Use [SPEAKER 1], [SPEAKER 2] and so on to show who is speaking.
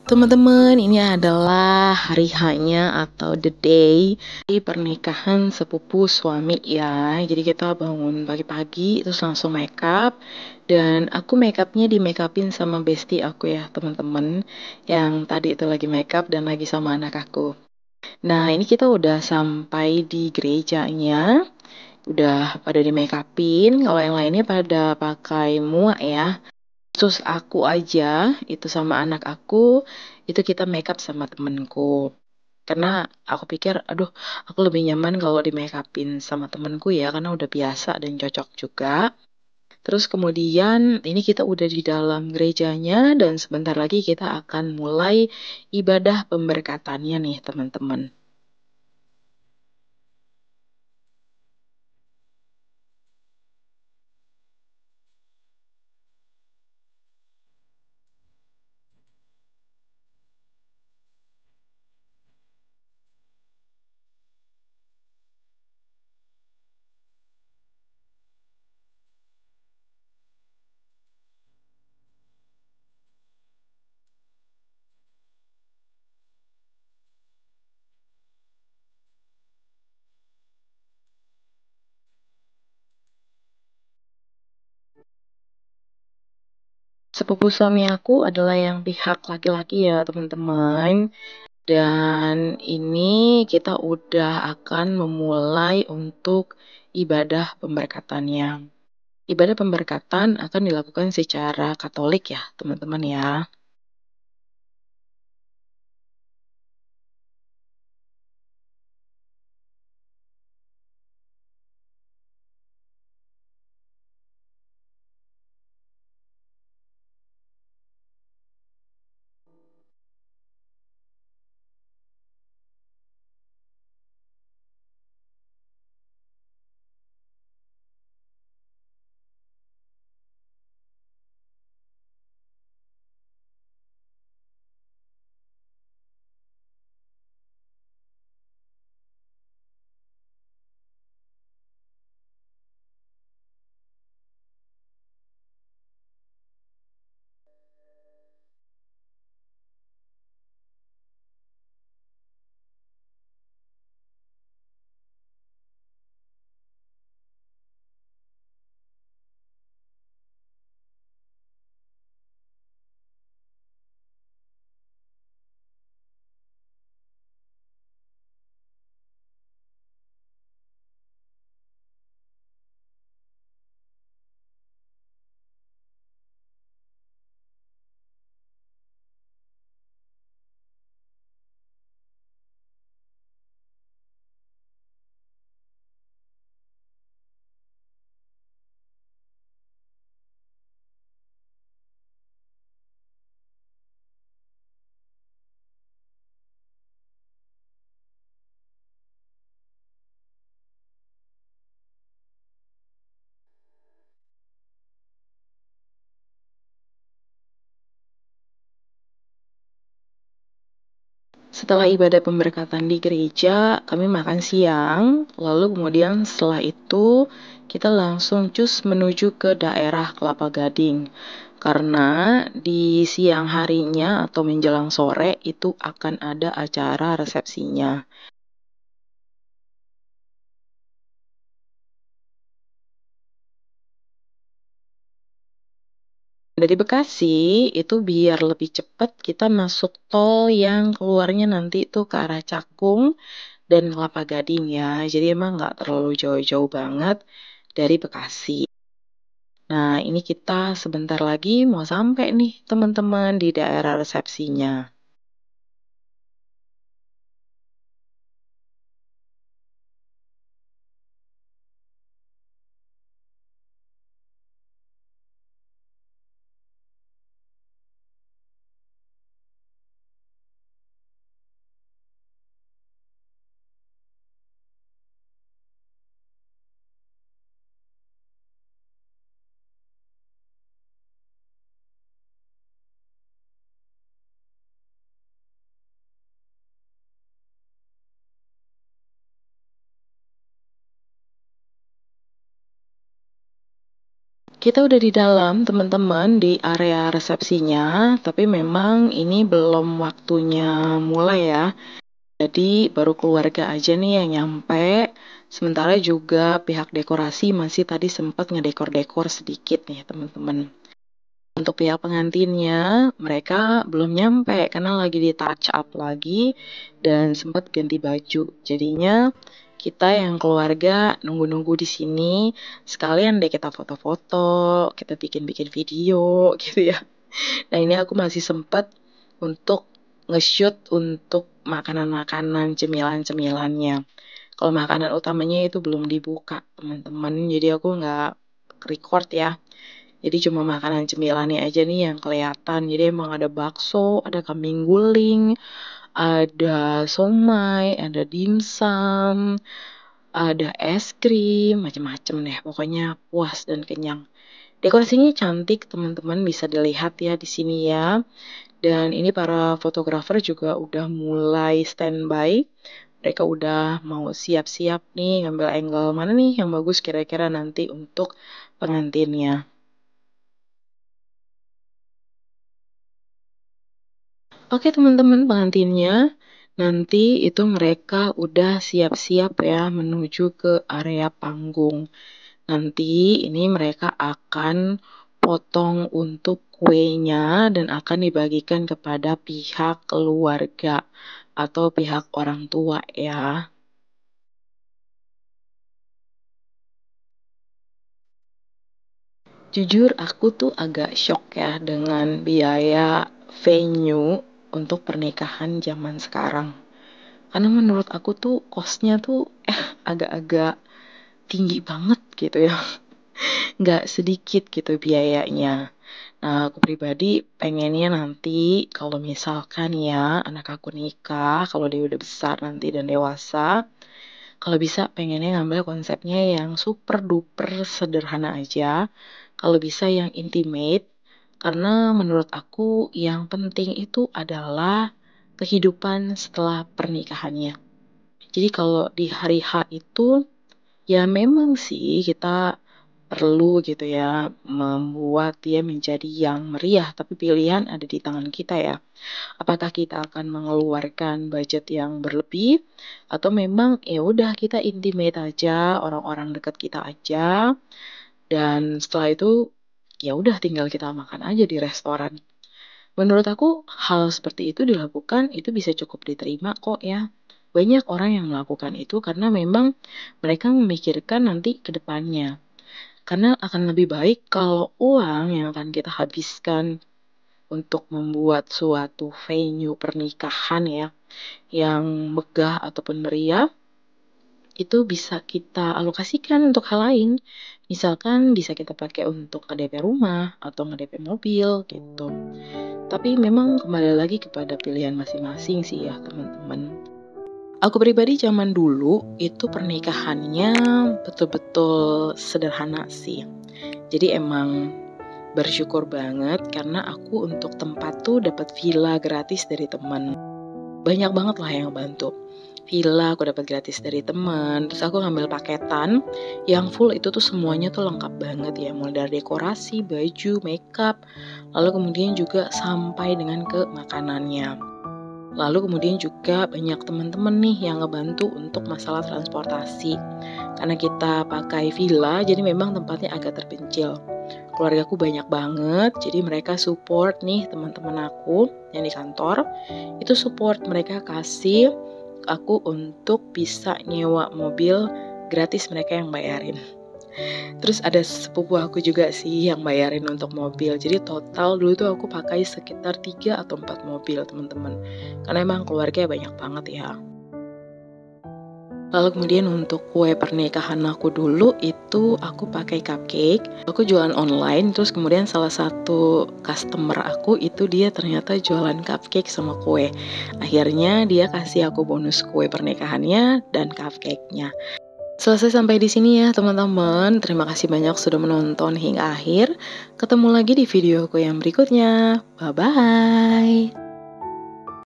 [SPEAKER 1] Teman-teman, ini adalah hari hanya atau the day di pernikahan sepupu suami ya. Jadi kita bangun pagi-pagi terus langsung makeup dan aku makeupnya di makeupin sama bestie aku ya teman-teman yang tadi itu lagi makeup dan lagi sama anak aku. Nah ini kita udah sampai di gerejanya, udah pada di makeupin. Kalau yang lainnya pada pakai muak ya. Terus aku aja, itu sama anak aku, itu kita makeup sama temenku. Karena aku pikir, aduh, aku lebih nyaman kalau di makeupin sama temenku ya, karena udah biasa dan cocok juga. Terus kemudian ini kita udah di dalam gerejanya dan sebentar lagi kita akan mulai ibadah pemberkatannya nih teman-teman. Sepupu suami aku adalah yang pihak laki-laki ya teman-teman. Dan ini kita udah akan memulai untuk ibadah pemberkatannya. Ibadah pemberkatan akan dilakukan secara Katolik ya, teman-teman ya. Setelah ibadah pemberkatan di gereja, kami makan siang, lalu kemudian setelah itu kita langsung cus menuju ke daerah Kelapa Gading. Karena di siang harinya atau menjelang sore itu akan ada acara resepsinya. Dari Bekasi itu biar lebih cepat kita masuk tol yang keluarnya nanti itu ke arah Cakung dan Kelapa Gading ya. Jadi emang nggak terlalu jauh-jauh banget dari Bekasi. Nah, ini kita sebentar lagi mau sampai nih teman-teman di daerah resepsinya. Kita udah di dalam, teman-teman, di area resepsinya, tapi memang ini belum waktunya mulai ya. Jadi baru keluarga aja nih yang nyampe. Sementara juga pihak dekorasi masih tadi sempat ngedekor-dekor sedikit nih, teman-teman. Untuk pihak pengantinnya, mereka belum nyampe karena lagi di touch up lagi dan sempat ganti baju. Jadinya kita yang keluarga nunggu-nunggu di sini, sekalian deh kita foto-foto, kita bikin-bikin video gitu ya. Nah, ini aku masih sempat untuk nge-shoot untuk makanan-makanan, cemilan-cemilannya. Kalau makanan utamanya itu belum dibuka, teman-teman. Jadi aku nggak record ya. Jadi cuma makanan cemilannya aja nih yang kelihatan. Jadi emang ada bakso, ada kambing guling, ada somai, ada dimsum, ada es krim, macam-macam deh. Pokoknya puas dan kenyang. Dekorasinya cantik, teman-teman, bisa dilihat ya di sini ya. Dan ini para fotografer juga udah mulai standby. Mereka udah mau siap-siap nih ngambil angle mana nih yang bagus kira-kira nanti untuk pengantinnya. Oke teman-teman, pengantinnya nanti itu mereka udah siap-siap ya menuju ke area panggung. Nanti ini mereka akan potong untuk kuenya dan akan dibagikan kepada pihak keluarga atau pihak orang tua ya. Jujur aku tuh agak shock ya dengan biaya venue untuk pernikahan zaman sekarang. Karena menurut aku tuh costnya tuh agak-agak tinggi banget gitu ya. Nggak sedikit gitu biayanya. Nah, aku pribadi pengennya nanti kalau misalkan ya anak aku nikah, kalau dia udah besar nanti dan dewasa, kalau bisa pengennya ngambil konsepnya yang super duper sederhana aja. Kalau bisa yang intimate, karena menurut aku yang penting itu adalah kehidupan setelah pernikahannya. Jadi kalau di hari H itu ya memang sih kita perlu gitu ya membuat dia menjadi yang meriah, tapi pilihan ada di tangan kita ya. Apakah kita akan mengeluarkan budget yang berlebih atau memang ya udah kita intimate aja, orang-orang dekat kita aja dan setelah itu ya udah tinggal kita makan aja di restoran. Menurut aku hal seperti itu dilakukan itu bisa cukup diterima kok ya. Banyak orang yang melakukan itu karena memang mereka memikirkan nanti ke depannya. Karena akan lebih baik kalau uang yang akan kita habiskan untuk membuat suatu venue pernikahan ya, yang megah ataupun meriah, itu bisa kita alokasikan untuk hal lain. Misalkan bisa kita pakai untuk nge-DP rumah atau nge-DP mobil gitu. Tapi memang kembali lagi kepada pilihan masing-masing sih ya teman-teman. Aku pribadi zaman dulu itu pernikahannya betul-betul sederhana sih. Jadi emang bersyukur banget karena aku untuk tempat tuh dapat villa gratis dari teman. Banyak banget lah yang bantu. Villa aku dapat gratis dari teman. Terus aku ngambil paketan yang full itu tuh semuanya tuh lengkap banget ya. Mulai dari dekorasi, baju, makeup, lalu kemudian juga sampai dengan ke makanannya. Lalu kemudian juga banyak teman-teman nih yang ngebantu untuk masalah transportasi. Karena kita pakai villa, jadi memang tempatnya agak terpencil. Keluargaku banyak banget, jadi mereka support nih teman-teman aku yang di kantor. Itu support, mereka kasih aku untuk bisa nyewa mobil gratis, mereka yang bayarin. Terus ada sepupu aku juga sih yang bayarin untuk mobil. Jadi total dulu tuh aku pakai sekitar 3 atau 4 mobil teman-teman. Karena emang keluarga banyak banget ya. Lalu kemudian untuk kue pernikahan aku dulu itu aku pakai cupcake. Aku jualan online, terus kemudian salah satu customer aku itu dia ternyata jualan cupcake sama kue. Akhirnya dia kasih aku bonus kue pernikahannya dan cupcake-nya. Selesai sampai di sini ya teman-teman. Terima kasih banyak sudah menonton hingga akhir. Ketemu lagi di videoku yang berikutnya. Bye-bye.